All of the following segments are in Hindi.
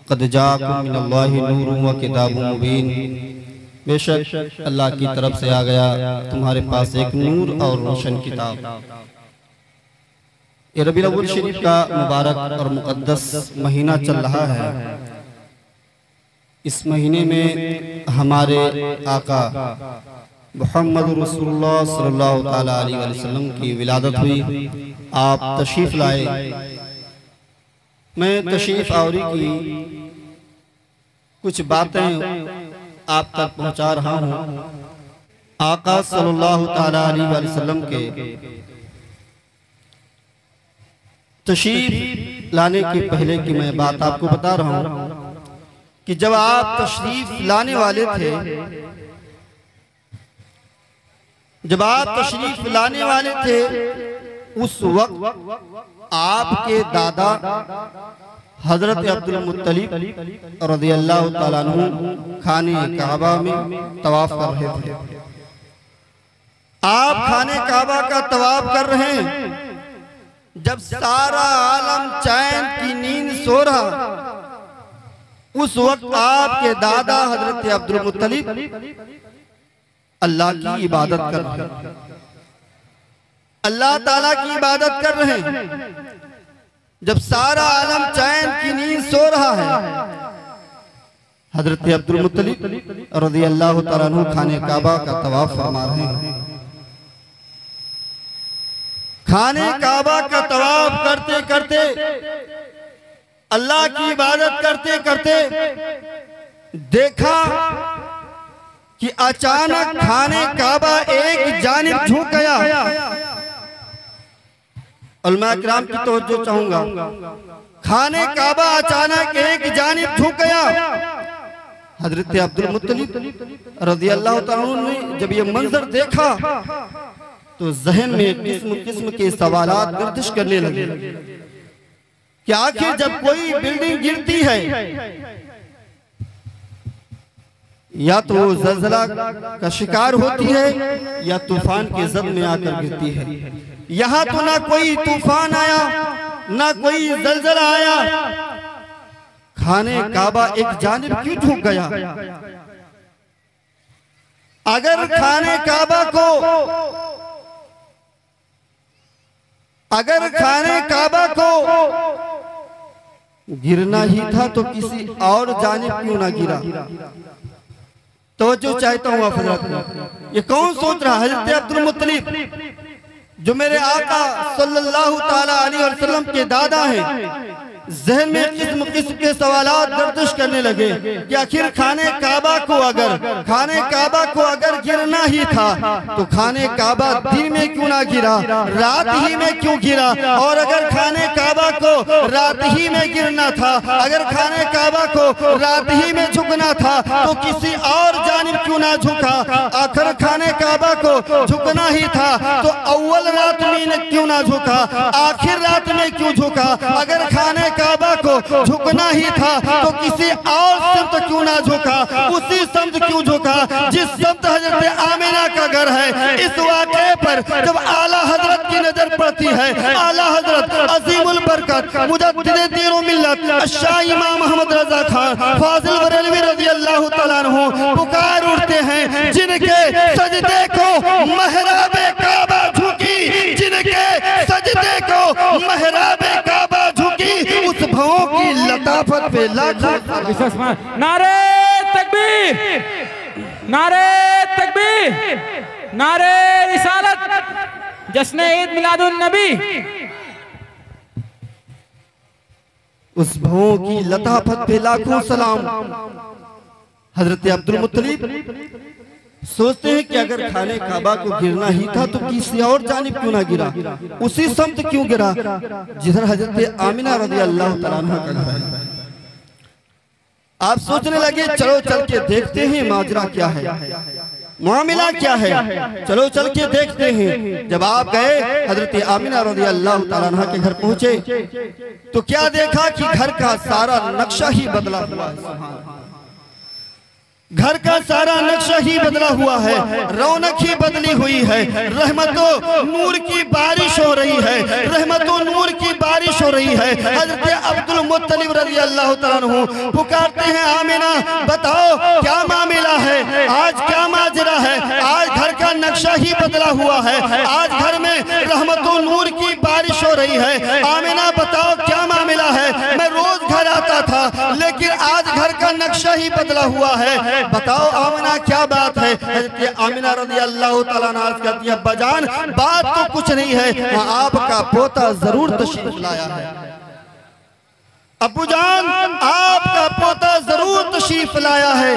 क़द जाअकुम मिनल्लाहि नूरुन व किताबुम मुबीन। बेशक अल्लाह की तरफ से आ गया तुम्हारे पास एक नूर और रोशन किताब। ये रबीउल अव्वल शरीफ का मुबारक और मुक़द्दस महीना चल रहा है। इस महीने में हमारे आका मुहम्मद रसूलुल्लाह सल्लल्लाहु तआला अलैहि वसल्लम की विलादत हुई। आप तशरीफ लाए। मैं तशरीफ आवरी की कुछ बातें आप तक पहुंचा रहा हूं। आका सल्लल्लाहु तआला अलैहि वसल्लम के तशरीफ लाने के पहले की मैं बात आपको बता रहा हूं कि जब आप तशरीफ लाने वाले थे, जब आप तशरीफ लाने वाले थे, उस वक्त आपके दादा हजरत अब्दुल मुत्तलिब रज़ियल्लाहु ताला अन्हु खाने काबा में तवाफ कर रहे थे। आप खाने काबा का तवाफ कर रहे हैं। जब सारा आलम चैन की नींद सो रहा, उस वक्त आपके दादा हजरत अब्दुल मुत्तलिब अल्लाह की इबादत कर रहे हैं, अल्लाह ताला की इबादत कर रहे हैं। जब सारा आलम चैन की नींद सो रहा है, हजरत अब्दुल मुत्तलिब रज़ियल्लाहु ताला अन्हु खाने काबा का तवाफ फरमा रहे हैं। खाने काबा का तवाफ करते करते, अल्लाह की इबादत करते करते देखा कि अचानक खाने काबा एक जानिब झुक गया। उलमा किराम की तवज्जो चाहूंगा। खाने काबा अचानक एक जानिब झुक गया। हजरत अब्दुल मुत्तलिब रज़ियल्लाहु ताला अन्हु ने जब ये मंजर देखा तो जहन में किस्म किस्म के सवालात गर्दिश करने लगे कि आखिर जब कोई बिल्डिंग गिरती है, या तो वो ज़लज़ला का शिकार होती है या तूफान के जद में आकर गिरती है। यहाँ तो ना कोई तूफान आया, ना कोई ज़लज़ला आया। खाने काबा एक जानिब क्यों झुक गया? अगर खाने काबा को गिरना ही था तो किसी और जानिब क्यों ना गिरा? तो जो चाहता हूं आप हजरत, ये कौन सोच रहा है? हजरत अब्दुल मुत्तलिब जो मेरे आका सल्लल्लाहु ताला अलैहि वसल्लम के दादा हैं, जहन में किस्म किस्म के सवालात गर्दिश करने लगे कि आखिर खाने काबा को अगर गिरना ही था तो खाने काबा दिन में क्यों ना गिरा, रात ही में क्यों गिरा? और अगर खाने काबा को रात ही में गिरना था, अगर खाने काबा को रात ही में झुकना था तो किसी और जानिब क्यों ना झुका? आखिर खाने काबा को झुकना ही था तो अव्वल रात में क्यों ना झुका, आखिर रात में क्यों झुका? अगर खाने काबा को झुकना ही था तो किसी और समत क्यों ना झुका? उसी समत क्यों झुका जिस समत हजरत आमिना का घर है। इस वाक़े पर जब आला हजरत की नजर पड़ती है, आला हजरत अज़ीमुल बरकत मुजद्दिद दीन व मिल्लत शाह इमाम मोहम्मद रज़ा खान फाजिल बरेलवी रज़ियल्लाहु ताला अन्हु पुकार उठते हैं, जिनके सजदे को महराबे काबा झुकी, जिनके सजदे को महराबे काबा झुकी, उस भावों की लताफत पे लाखों नारे तकबीर, नारे तकबीर, नारे रिसालत, जश्न ईद मिलादुन नबी। उस भावों की लताफत पे लाखों सलाम। हजरत अब्दुल मुत्तलिब सोचते हैं कि अगर खाने काबा को गिरना ही था तो किसी और जानिब क्यों ना गिरा, उसी समत क्यों गिरा जिधर हजरत आमिना रज़ियल्लाहु ताला अन्हा का घर है। आप सोचने लगे चलो चल के देखते हैं माजरा क्या है, मामला क्या है, चलो चल के देखते हैं। जब आप गए हजरत आमिना रज़ियल्लाहु ताला अन्हा के घर पहुंचे तो क्या देखा कि घर का सारा नक्शा ही बदला हुआ है। घर का सारा नक्शा ही बदला हुआ है, रौनक ही बदली हुई है। रहमतों नूर की बारिश हो रही है, रहमतों नूर की बारिश हो रही है। हजरत अब्दुल मुत्तलिब रज़ी अल्लाह तआला अन्हु पुकारते हैं, आमिना बताओ क्या मामला है, आज क्या माजरा है। आज घर का नक्शा ही बदला हुआ है, आज घर में रहमतों नूर की बारिश हो रही है। आमिना बताओ क्या मामला है। मैं रोज घर आता था, लेकिन आज घर का नक्शा ही बदला हुआ है। बताओ आमिना क्या बात है। हज़रत आमिना रज़ी अल्लाह तआला अन्हा कहती है, बजान बात तो कुछ नहीं है, आपका पोता जरूर तशरीफ लाया है। अब्बू जान आपका पोता जरूर तशरीफ लाया है।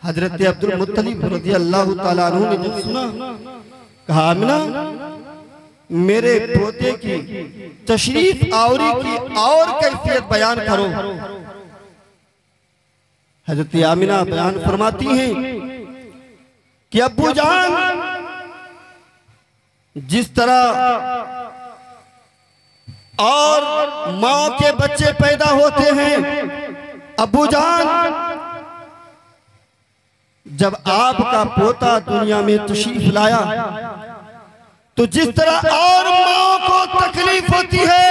हज़रत अब्दुल मुत्तलिब रज़ी अल्लाह तआला अन्हु ने जब सुना, कहा आमिना मेरे पोते की तशरीफ आवरी की और कैफियत बयान करो। हज़रत आमिना बयान फरमाती हैं कि अब्बू जान जिस तरह और माँ के बच्चे पैदा होते हैं, अब्बू जान जब आपका पोता दुनिया में तशरीफ लाया तो जिस तरह और माँ को तकलीफ होती है,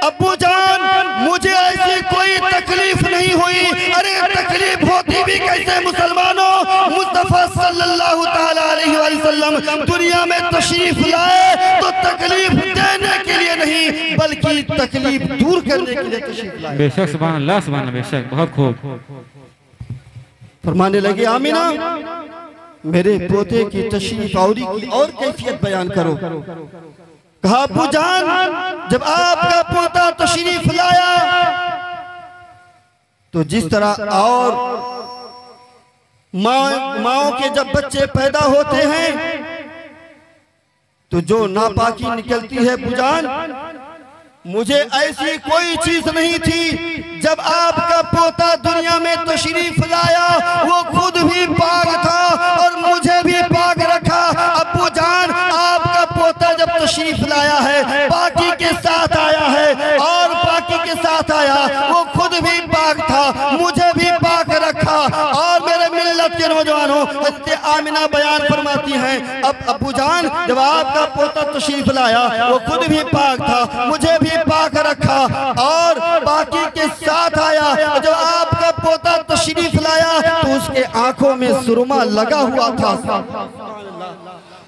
अब्बू जान मुझे ऐसी कोई तकलीफ नहीं हुई। अरे तकलीफ होती भी कैसे मुसलमानों, मुस्तफा सल्लल्लाहु ताला अलैहि वसल्लम दुनिया में तशरीफ लाए तो तकलीफ देने के लिए नहीं बल्कि तकलीफ दूर करने के लिए तशरीफ लाए। बेशक सुभान अल्लाह, सुभान अल्लाह, बेशक बहुत खूब। फरमाने लगे आमिना मेरे पोते की तशरीफ आवरी की और कैफियत बयान करो। कहा अब्बू जान जब आपका पोता तशरीफ लाया तो जिस तरह और माओ के जब बच्चे पैदा होते हैं तो जो नापाकी निकलती है, अब्बू जान मुझे ऐसी कोई चीज नहीं थी। जब आपका पोता दुनिया में तशरीफ लाया वो खुद भी पाक था और मुझे भी पाक रखा। अब्बू जान आपका पोता जब तशरीफ लाया है पाकी के साथ आया है और पाकी के साथ आया, वो खुद भी पाक था, मुझे भी पाक रखा। और मेरे मिल्लत के नौजवानों, हज़रत आमिना बयान फरमाती हैं, अब अब्बू जान जब आपका पोता तशरीफ लाया वो खुद भी पाक था, मुझे भी पाक रखा और बाकी के साथ आया। जब आपका पोता तशरीफ लाया तो उसके आंखों में सुरमा लगा हुआ था,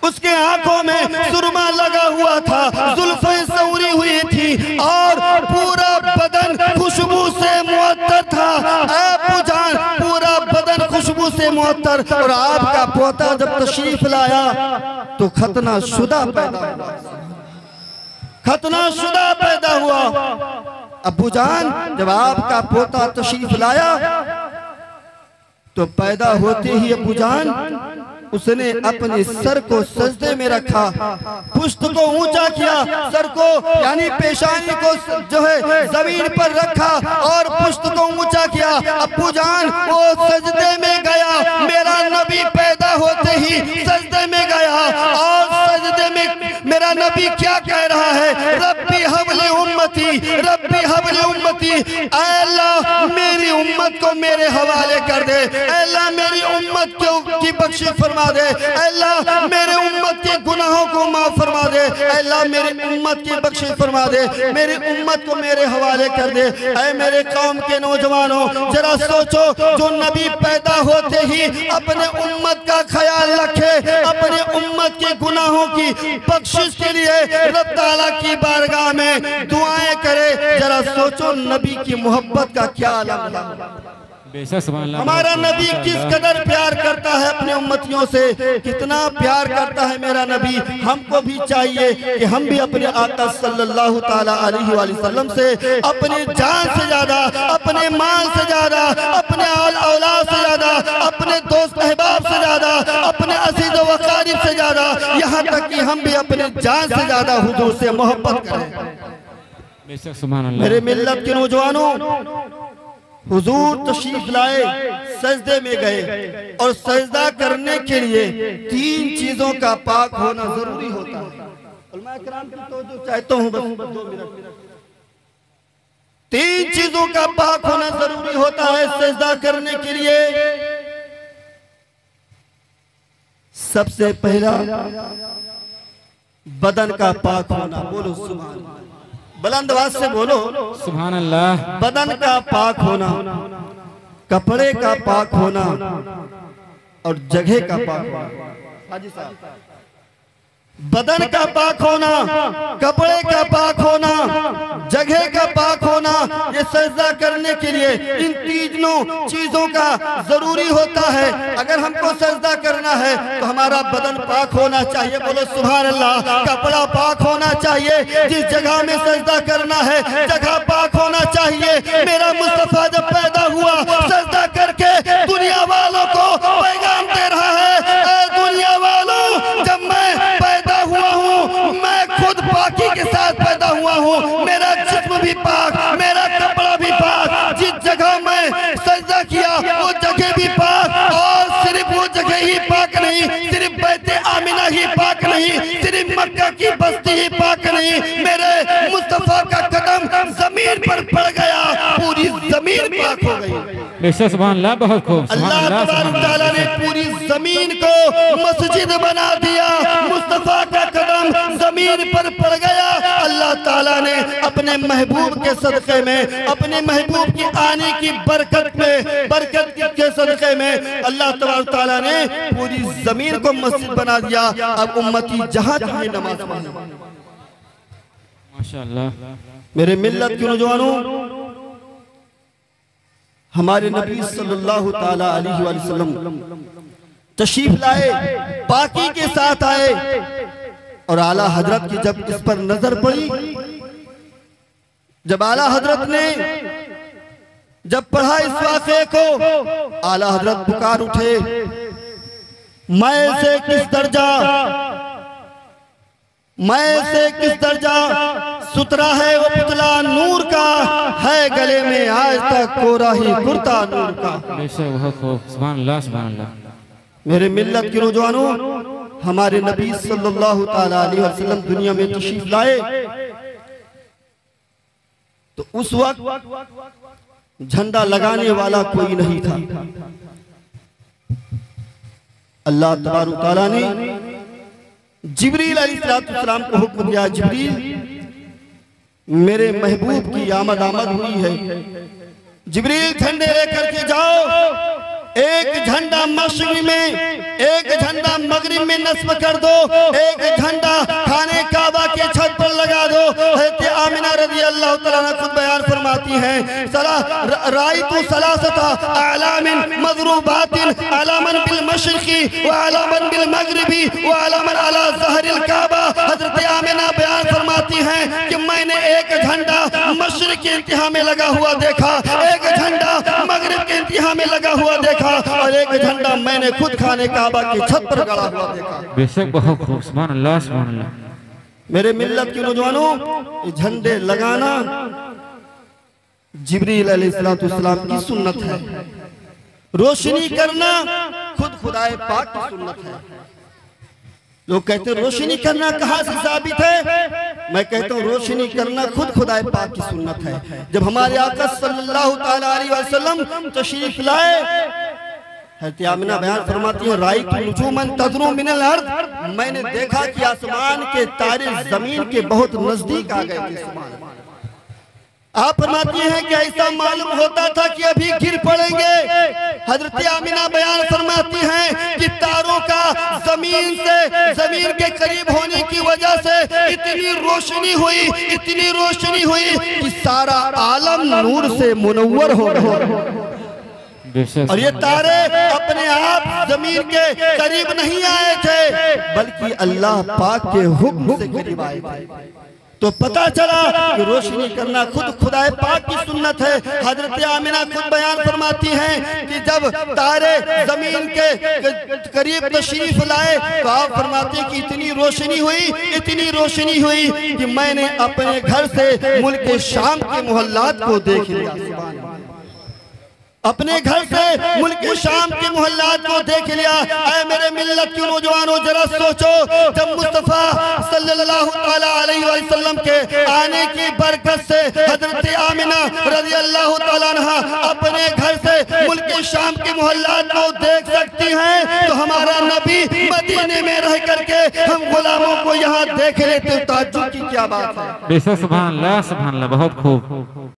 उसके आंखों में सुरमा लगा हुआ था, जुल्फें संवरी हुई थी और पूरा बदन खुशबू से मुअत्तर था। अब्बू जान पूरा बदन खुशबू से मुअत्तर। और आपका पोता जब तशरीफ लाया तो खतना शुदा पैदा हुआ, खतना शुदा पैदा हुआ। अब्बू जान जब आपका पोता तशरीफ लाया तो पैदा होते ही अब्बू जान उसने अपने सर को सजदे में रखा, पुश्त को ऊंचा किया, सर को यानी पेशानी को जो है जमीन पर रखा और पुश्त को ऊंचा किया। अब्बू जान वो सजदे में गया, मेरा नबी पैदा होते ही सजदे में गया और सजदे में मेरा नबी क्या कह रहा है, रब्बी हबली उम्मती, रब्बी हबली उम्मती, अल्लाह मेरी उम्मत को मेरे हवाले कर दे, अल्लाह मेरी उम्मत की बख्शिश फरमा दे, अल्लाह मेरे उम्मत के गुनाहों को माफ फरमा दे, अल्लाह मेरी उम्मत की बख्शिश फरमा दे, मेरी उम्मत को मेरे हवाले कर दे। ऐ मेरे कौम के नौजवानों जरा सोचो, जो नबी पैदा होते ही अपने उम्मत का ख्याल रखे, अपने उम्मत के गुनाहों की बख्शिश के लिए रब ताला की बारगाह में दुआएं करे, जरा सोचो नबी की मोहब्बत का क्या आलम। हमारा नबी किस कदर प्यार करता है अपने उम्मतियों से, कितना प्यार करता है मेरा नबी। हमको भी चाहिए कि हम भी अपने आका सल्लल्लाहु ताला अलैहि वसल्लम से अपनी जान से ज्यादा, अपने माल से ज्यादा, अपने औलाद से ज्यादा, अपने दोस्त अहबाब से ज्यादा, अपने अजीज व अकारिब से ज्यादा, यहाँ तक कि हम भी अपने जान से ज्यादा हुजूर से मोहब्बत करें। मेरे मिल्लत के नौजवानों, हुजूर तशरीफ लाए, सजदे में गए और सजदा करने के लिए 3 चीजों का पाक होना जरूरी होता है। उलमा किराम की तवज्जो चाहता हूं, बस 2 मिनट। तीन चीजों का पाक होना जरूरी होता है सजदा करने के लिए। सबसे पहला बदन का पाक होना। बोलो सुभान अल्लाह, बुलंद आवाज से बोलो सुभान अल्लाह। बदन का पाक होना, कपड़े का पाक होना और जगह का पाक होना। हाजी साहब, बदन का पाक होना, कपड़े का पाक होना, जगह का पाक होना, ये सजदा करने के लिए इन तीनों चीजों का जरूरी होता है। अगर हमको सजदा करना है तो हमारा बदन पाक होना चाहिए। बोलो सुभान अल्लाह। कपड़ा पाक होना चाहिए, जिस जगह में सजदा करना है जगह पाक होना चाहिए। मेरा मुस्तफा जब पैदा हुआ सजदा करके दुनिया वालों को पैगाम दे रहा है, दुनिया वालों जब मैं पैदा हुआ हूँ मैं खुद पाकी के साथ पैदा हुआ हूँ, मेरा जिस्म भी पाक, मेरा कपड़ा भी पाक, जिस जगह मैं सजदा किया वो जगह भी पाक। और सिर्फ वो जगह ही पाक नहीं, सिर्फ बैते आमिना ही पाक नहीं, सिर्फ मक्का की बस्ती ही पाक नहीं, मेरे मुस्तफा का कदम जमीन पर पड़ गया, पूरी जमीन पाक हो गई। बेशक सुभान अल्लाह, बहुत खूब। अल्लाह तआला ने पूरी जमीन को मस्जिद बना दिया, मुस्तफा का कदम जमीन पर पड़ गया। अल्लाह ताला ने अपने महबूब के सदक़े में, अपने महबूब की आने की बरकत में, बरकत के सदक़े में अल्लाह ताला ने पूरी जमीन को मस्जिद बना दिया। अब उम्मती जहाँ चाहे नमाज पढ़े। माशाअल्लाह। मेरे मिल्लत के नौजवानों, हमारे नबी सल्लल्लाहु ताला अलैहि वसल्लम तशरीफ लाए, पाकी के साथ आए और आला हजरत की जब इस पर नजर पड़ी, जब आला हजरत ने जब पढ़ा इस वाक़े को, आला हजरत पुकार उठे, मैं से किस दर्जा, मैं से किस दर्जा सुतरा है वो पुतला नूर का, है गले में आज तक कोरा ही कुर्ता नूर का। बेशक बहुत खूब। सुभान अल्लाह, सुभान अल्लाह। मेरे मिल्लत के नौजवानों, हमारे नबी सल्लल्लाहु ताला अलैहि वसल्लम दुनिया में तशरीफ लाए तो उस वक्त झंडा लगाने वाला कोई नहीं था। अल्लाह तबारक तआला ने जिब्रील अलैहिस्सलाम को हुक्म दिया, जिब्रील मेरे महबूब की आमद हुई है, जिब्रील झंडे लेकर के जाओ, एक झंडा मशरिक में, एक झंडा मगरिब में नस्ब कर दो, एक झंडा खाने काबा के छत पर लगा दो। हज़रत आमिना रज़ी अल्लाह तआला अन्हा खुद बयान फरमाती हैं, राइतु सलासता अलामिन मज़रूबातिन, अलामन बिल मशरिकी व अलामन बिल मगरिबी व अलामन अला ज़हरिल काबा। हज़रत आमिना बयान फरमाती हैं कि मैंने एक झंडा मशरिक के इंतहा में लगा हुआ देखा, एक झंडा मगरिब के इंतहा में लगा हुआ देखा और एक झंडा मैंने खुद खाने काबा की छत पर गड़ा हुआ देखा। बेशक बहुत खूब। सुभान अल्लाह, सुभान अल्लाह। मेरे मिल्लत के नौजवानों, झंडे लगाना जिब्रील अलैहिस्सलाम की सुन्नत है, रोशनी करना खुद खुदाए पाक की सुन्नत है। लोग कहते हैं रोशनी करना कहाँ से साबित है? मैं कहता हूँ रोशनी करना खुद खुदाए पाक की सुन्नत है। जब हमारे आका सल्लल्लाहु ताला अलैहि वसल्लम तशरीफ लाए, हज़रत आमिना बयान फरमाती है, राइतु नुजूमन तज़रू मिनल अर्द, मैंने देखा कि आसमान के तारे जमीन के बहुत नजदीक आ गए थे। आप फरमाती हैं कि ऐसा मालूम होता था कि अभी गिर पड़ेंगे। हज़रत आमिना बयान फरमाती हैं कि तारों का जमीन के करीब होने की वजह से इतनी रोशनी हुई, इतनी रोशनी हुई कि सारा आलम नूर से मुनव्वर हो गया। और ये तारे अपने आप जमीन के करीब नहीं आए थे, बल्कि अल्लाह पाक के हुक्म से करीब आए थे। तो पता चला कि रोशनी करना खुद खुदाए पाक की सुन्नत है। हजरत आमिना खुद बयान फरमाती हैं कि जब तारे जमीन के करीब तशरीफ लाए तो आप फरमाते हैं कि इतनी रोशनी हुई कि मैंने अपने घर से मुल्क शाम के मोहल्लात को देख लिया। अपने घर से मुल्क शाम के मोहल्लात को देख लिया। ऐ मेरे मिल्लत के नौजवानों, जरा सोचो, जब मुस्तफा सल्लल्लाहु ताला अलैहि वसल्लम के आने की बरकत से हजरत आमिना रज़ी अल्लाह ताला अन्हा अपने घर से मुल्क शाम के मोहल्लात को देख सकती हैं, तो हमारा नबी मदीने में रह करके हम गुलामों को यहाँ देख लेते, ताज्जुब की क्या बात है। बेशक सुभान अल्लाह, बहुत खूब।